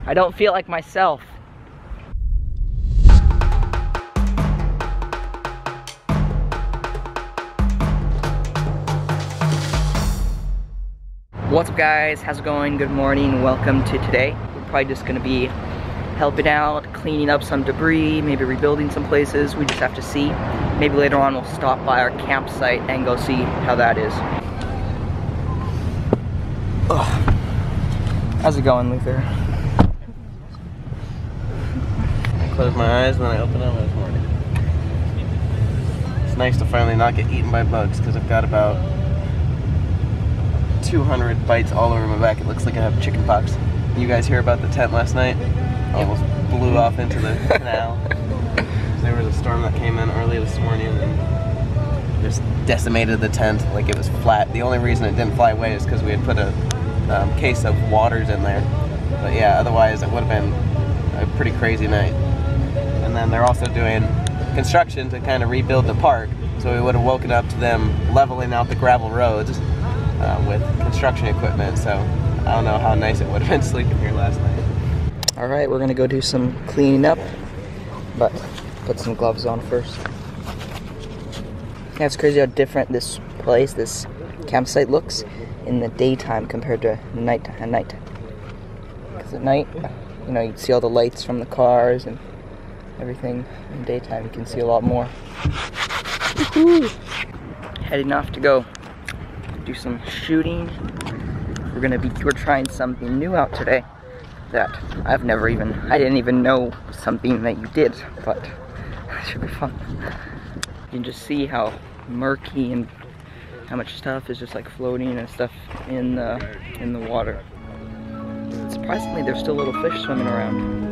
I don't feel like myself. What's up guys, how's it going? Good morning, welcome to today. We're probably just gonna be helping out, cleaning up some debris, maybe rebuilding some places. We just have to see. Maybe later on we'll stop by our campsite and go see how that is. Ugh. How's it going, Luther? I closed my eyes and then I opened them this morning. It's nice to finally not get eaten by bugs because I've got about 200 bites all over my back. It looks like I have chicken pox. You guys hear about the tent last night? Almost blew off into the canal. There was a storm that came in early this morning and just decimated the tent like it was flat. The only reason it didn't fly away is because we had put a case of waters in there. But yeah, otherwise it would have been a pretty crazy night. And then they're also doing construction to kind of rebuild the park. So we would have woken up to them leveling out the gravel roads with construction equipment. So I don't know how nice it would have been sleeping here last night. All right, we're gonna go do some cleaning up, but put some gloves on first. Yeah, it's crazy how different this place, this campsite looks in the daytime compared to night. Because at night, you know, you can see all the lights from the cars and everything. In daytime, you can see a lot more. Heading off to go do some shooting. We're trying something new out today that I didn't even know something that you did, but it should be fun. You can just see how murky and how much stuff is just like floating and stuff in the water. Surprisingly, there's still little fish swimming around.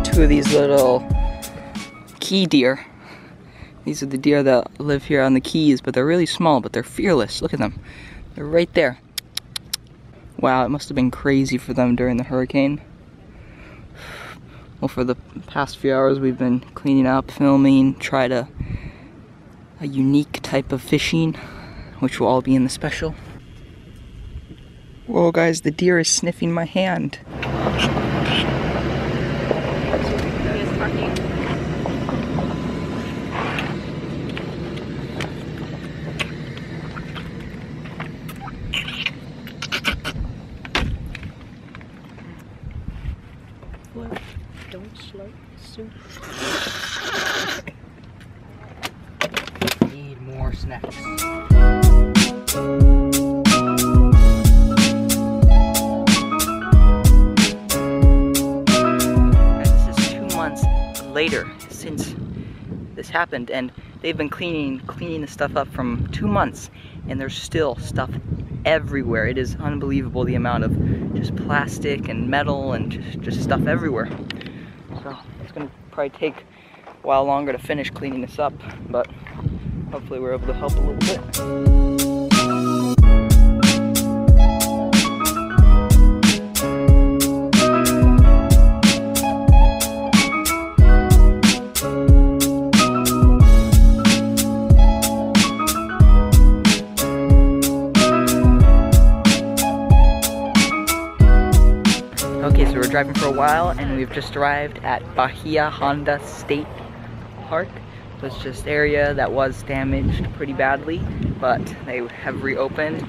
Two of these little key deer. These are the deer that live here on the keys, but they're really small, but they're fearless. Look at them. They're right there. Wow, it must have been crazy for them during the hurricane. Well, for the past few hours we've been cleaning up, filming, tried a unique type of fishing, which will all be in the special. Whoa guys, the deer is sniffing my hand. Don't slow soup. Need more snacks. This is 2 months later since this happened, and they've been cleaning the stuff up from 2 months, and there's still stuff everywhere. It is unbelievable the amount of just plastic and metal and just stuff everywhere. So it's gonna probably take a while longer to finish cleaning this up, but hopefully we're able to help a little bit. Okay, so we're driving for a while and we've just arrived at Bahia Honda State Park. So it's just area that was damaged pretty badly, but they have reopened.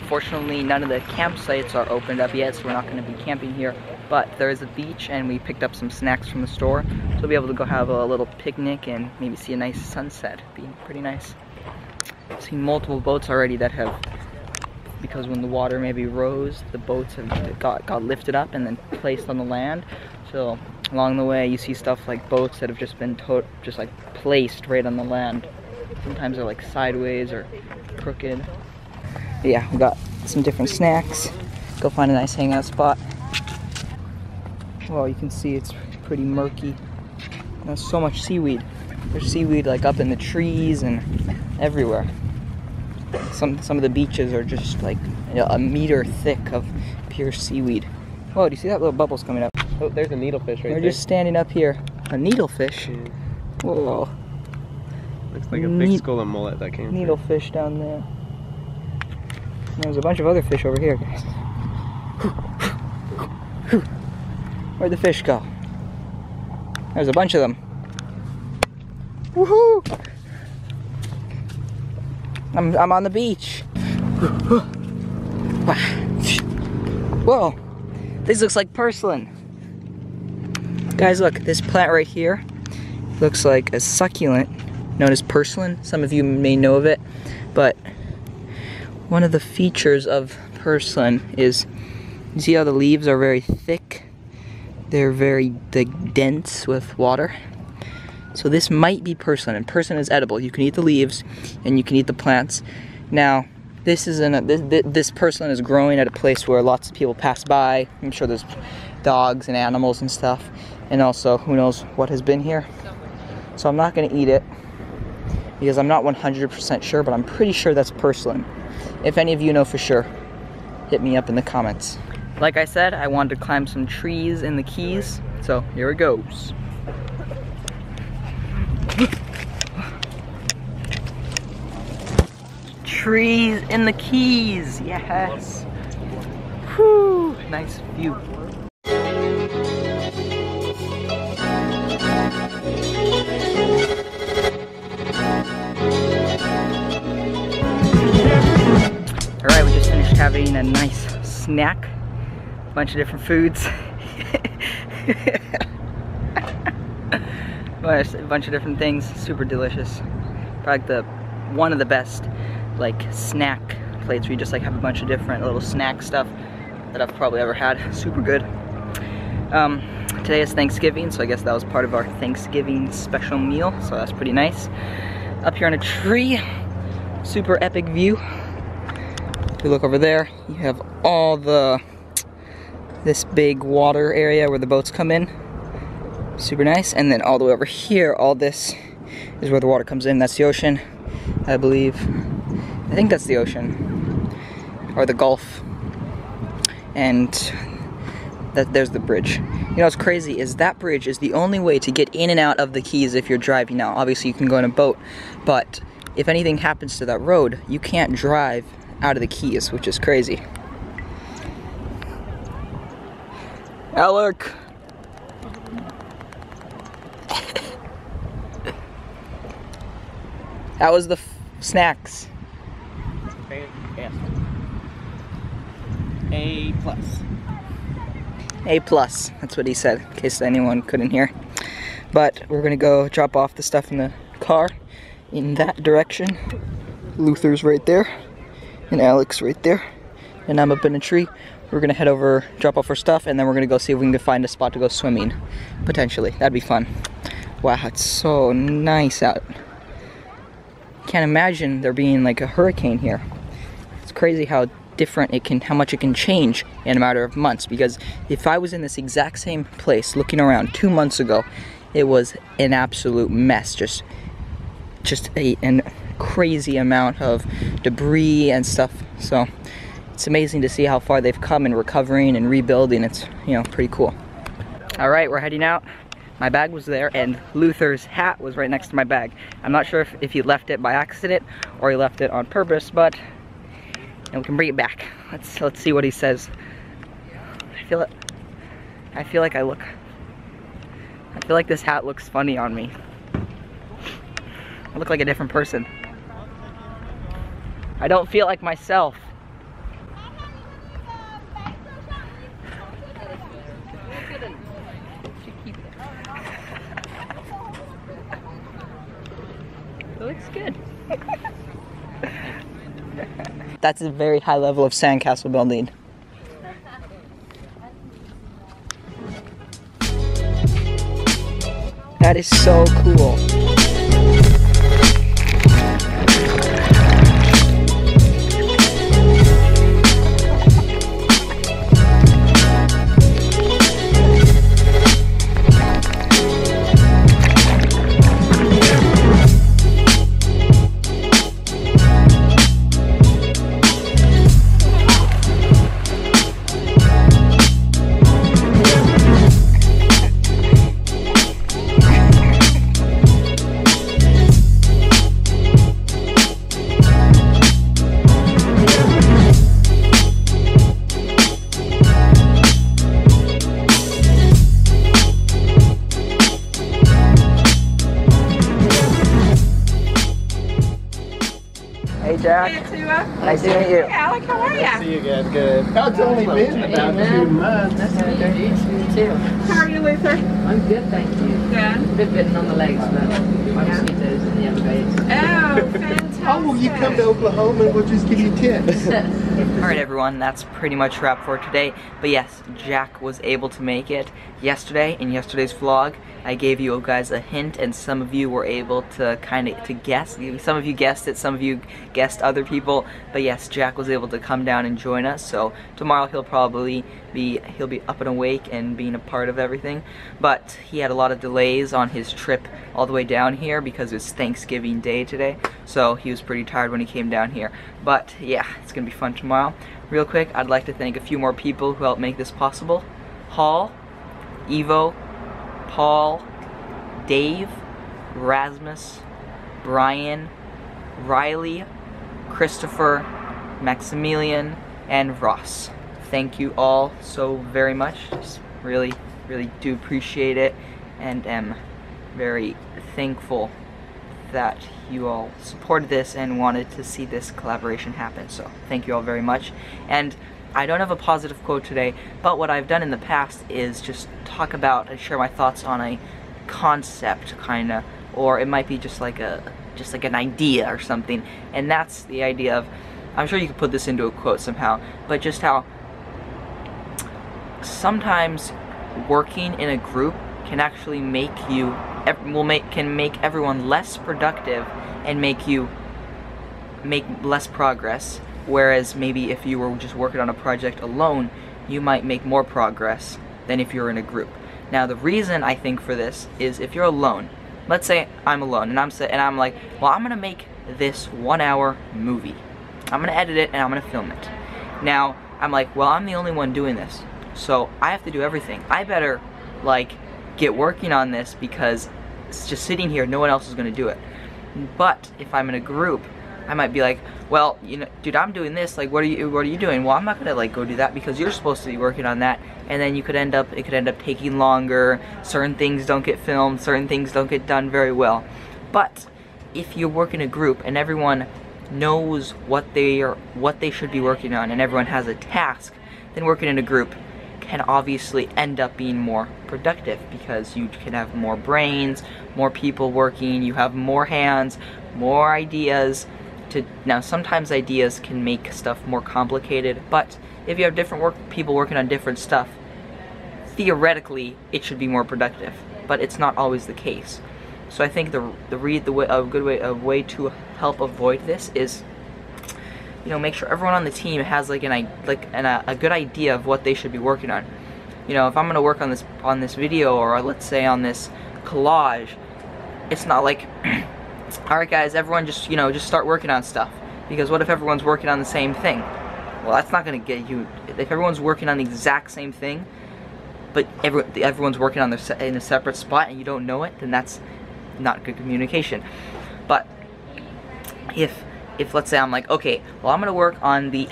Fortunately, none of the campsites are opened up yet, so we're not going to be camping here. But there is a beach and we picked up some snacks from the store. So we'll be able to go have a little picnic and maybe see a nice sunset. It'd be pretty nice. I've seen multiple boats already that have, because when the water maybe rose, the boats have got lifted up and then placed on the land. So along the way you see stuff like boats that have just been just like placed right on the land. Sometimes they're like sideways or crooked. But yeah, we got some different snacks. Go find a nice hangout spot. Well, you can see it's pretty murky. There's so much seaweed. There's seaweed like up in the trees and everywhere. Some of the beaches are just like, you know, a meter thick of pure seaweed. Whoa, do you see that little bubble's coming up? Oh, there's a needlefish right there. We're just standing up here. A needlefish? Yeah. Whoa. Looks like a big skull and mullet that came Needlefish down there. And there's a bunch of other fish over here, guys. Where'd the fish go? There's a bunch of them. Woohoo! I'm on the beach. Whoa, this looks like porcelain. Guys, look, this plant right here looks like a succulent known as porcelain. Some of you may know of it, but one of the features of porcelain is, you see how the leaves are very thick? They're very dense with water. So this might be porcelain, and porcelain is edible. You can eat the leaves, and you can eat the plants. Now, this porcelain is growing at a place where lots of people pass by. I'm sure there's dogs and animals and stuff, and also who knows what has been here. So I'm not going to eat it because I'm not 100% sure, but I'm pretty sure that's porcelain. If any of you know for sure, hit me up in the comments. Like I said, I wanted to climb some trees in the Keys, so here it goes. Trees in the Keys, yes. Whew, nice view. Alright, we just finished having a nice snack. A bunch of different foods. A bunch of different things, super delicious. Probably one of the best like snack plates where you just like have a bunch of different little snack stuff that I've probably ever had. Super good. Today is Thanksgiving, so I guess that was part of our Thanksgiving special meal, so that's pretty nice. Up here on a tree, super epic view. If you look over there, you have all this big water area where the boats come in. Super nice. And then all the way over here, all this is where the water comes in. That's the ocean, I believe. I think that's the ocean or the Gulf. And there's the bridge. You know what's crazy is that bridge is the only way to get in and out of the Keys if you're driving. Now, obviously you can go in a boat, but if anything happens to that road, you can't drive out of the Keys, which is crazy. Alec! How was the snacks? Fantastic. A+. A+, that's what he said, in case anyone couldn't hear. But we're gonna go drop off the stuff in the car in that direction. Luther's right there, and Alex right there, and I'm up in a tree. We're gonna head over, drop off our stuff, and then we're gonna go see if we can find a spot to go swimming, potentially. That'd be fun. Wow, it's so nice out. Can't imagine there being like a hurricane here. It's crazy how different it can, how much it can change in a matter of months, because if I was in this exact same place looking around 2 months ago, it was an absolute mess. Just a crazy amount of debris and stuff. So it's amazing to see how far they've come in recovering and rebuilding. It's, you know, pretty cool. All right, we're heading out. My bag was there, and Luther's hat was right next to my bag. I'm not sure if he left it by accident or he left it on purpose, but we can bring it back. Let's see what he says. I feel like this hat looks funny on me. I look like a different person. I don't feel like myself. It looks good. That's a very high level of sandcastle building. That is so cool. Hey Jack. Nice to meet you. Hey Alec, how are ya? See you guys. Good. It's only been about 2 months. Nice to meet you too. How are you, Luther? I'm good, thank you. Good. A bit bitten on the legs, but mosquitoes in the other base. Oh, fantastic. How will you come to Oklahoma and we'll just give you tips? Alright everyone, that's pretty much a wrap for today. But yes, Jack was able to make it yesterday. In yesterday's vlog, I gave you guys a hint and some of you were able to guess. Some of you guessed it, some of you guessed other people. But yes, Jack was able to come down and join us. So tomorrow he'll be up and awake and being a part of everything. But he had a lot of delays on his trip all the way down here because it's Thanksgiving Day today. So he was pretty tired when he came down here. But yeah, it's gonna be fun tomorrow. Real quick, I'd like to thank a few more people who helped make this possible. Hall, Evo, Paul, Dave, Rasmus, Brian, Riley, Christopher, Maximilian, and Ross. Thank you all so very much. Just really do appreciate it and am very thankful that you all supported this and wanted to see this collaboration happen. So thank you all very much. And I don't have a positive quote today, but what I've done in the past is just talk about and share my thoughts on a concept, kinda, or it might be just like an idea or something. And that's the idea of, I'm sure you could put this into a quote somehow, but just how sometimes working in a group can actually make you can make everyone less productive and make you make less progress. Whereas maybe if you were just working on a project alone, you might make more progress than if you're in a group. Now the reason I think for this is if you're alone, let's say I'm alone and I'm like, well, I'm gonna make this 1-hour movie. I'm gonna edit it and I'm gonna film it. Now I'm like, well, I'm the only one doing this, so I have to do everything. I better like get working on this because it's just sitting here, no one else is gonna do it. But if I'm in a group, I might be like, well, you know, dude, I'm doing this, like, what are you doing? Well, I'm not gonna like go do that because you're supposed to be working on that, and then it could end up taking longer. Certain things don't get filmed, certain things don't get done very well. But if you work in a group and everyone knows what they should be working on and everyone has a task, then working in a group can obviously end up being more productive because you can have more brains, more people working, you have more hands, more ideas. Now sometimes ideas can make stuff more complicated, but if you have different people working on different stuff, theoretically it should be more productive, but it's not always the case. So I think a way to help avoid this is, you know, make sure everyone on the team has like a good idea of what they should be working on. You know, if I'm gonna work on this video, or let's say on this collage, it's not like alright guys, everyone just start working on stuff. Because what if everyone's working on the same thing? Well, that's not gonna get you. If everyone's working on the exact same thing, but everyone's working on in a separate spot and you don't know it, then that's not good communication. But if let's say I'm like, okay, well, I'm gonna work on the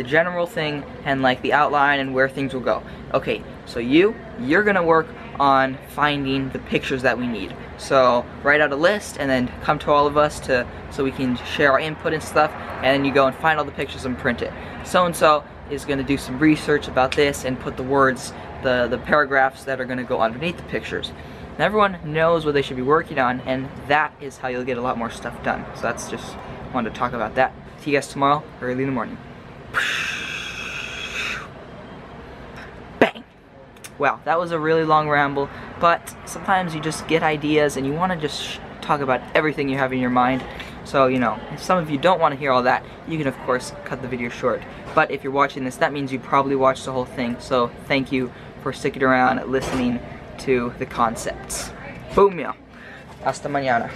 general thing and like the outline and where things will go. Okay, so you're gonna work on finding the pictures that we need. So write out a list and then come to all of us so we can share our input and stuff, and then you go and find all the pictures and print it. So and so is gonna do some research about this and put the words, the paragraphs that are gonna go underneath the pictures. And everyone knows what they should be working on, and that is how you'll get a lot more stuff done. So that's just wanted to talk about that. See you guys tomorrow, early in the morning. Bang! Wow, that was a really long ramble, but sometimes you just get ideas and you want to just talk about everything you have in your mind. So, you know, if some of you don't want to hear all that, you can of course cut the video short. But if you're watching this, that means you probably watched the whole thing. So thank you for sticking around listening to the concepts. Boom, yeah. Hasta mañana.